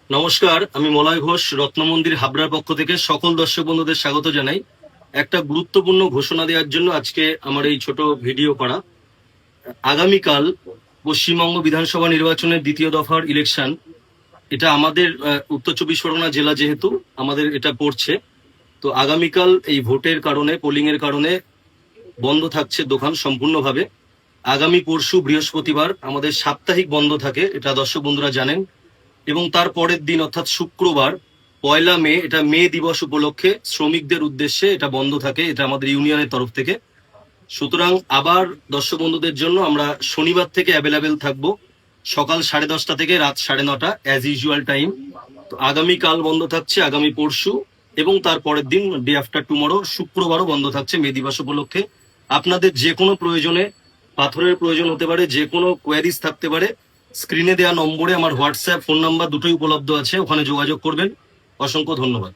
নমস্কার, আমি মলয় ঘোষ, রত্নমন্দির হাবড়ার পক্ষ থেকে সকল দর্শক বন্ধুদের স্বাগত জানাই। একটা গুরুত্বপূর্ণ ঘোষণা দেওয়ার জন্য আজকে আমার এই ছোট ভিডিও করা। আগামীকাল পশ্চিমবঙ্গ বিধানসভা নির্বাচনের দ্বিতীয় দফার ইলেকশন। এটা আমাদের উত্তর চব্বিশ পরগনা জেলা, যেহেতু আমাদের এটা পড়ছে, তো আগামীকাল এই ভোটের কারণে, পোলিং এর কারণে বন্ধ থাকছে দোকান সম্পূর্ণভাবে। আগামী পরশু বৃহস্পতিবার আমাদের সাপ্তাহিক বন্ধ থাকে, এটা দর্শক বন্ধুরা জানেন। এবং তার পরের দিন অর্থাৎ শুক্রবার 1 মে, এটা মে দিবস উপলক্ষে শ্রমিকদের উদ্দেশ্যে এটা বন্ধ থাকে, এটা আমাদের ইউনিয়নের তরফ থেকে। সুতরাং আবার দর্শক বন্ধুদের জন্য আমরা শনিবার থেকে অ্যাভেলেবেল থাকবো, সকাল 10:30 থেকে রাত 9:30 অ্যাজ ইউজুয়াল টাইম। তো আগামীকাল বন্ধ থাকছে, আগামী পরশু এবং তার পরের দিন ডে আফটার টুমরো শুক্রবারও বন্ধ থাকছে মে দিবস উপলক্ষে। আপনাদের যে কোনো প্রয়োজনে, পাথরের প্রয়োজন হতে পারে, যে কোনো কোয়ারিজ থাকতে পারে, স্ক্রিনে দেওয়া নম্বরে আমার হোয়াটসঅ্যাপ ফোন নাম্বার দুটোই উপলব্ধ আছে, ওখানে যোগাযোগ করবেন। অসংখ্য ধন্যবাদ।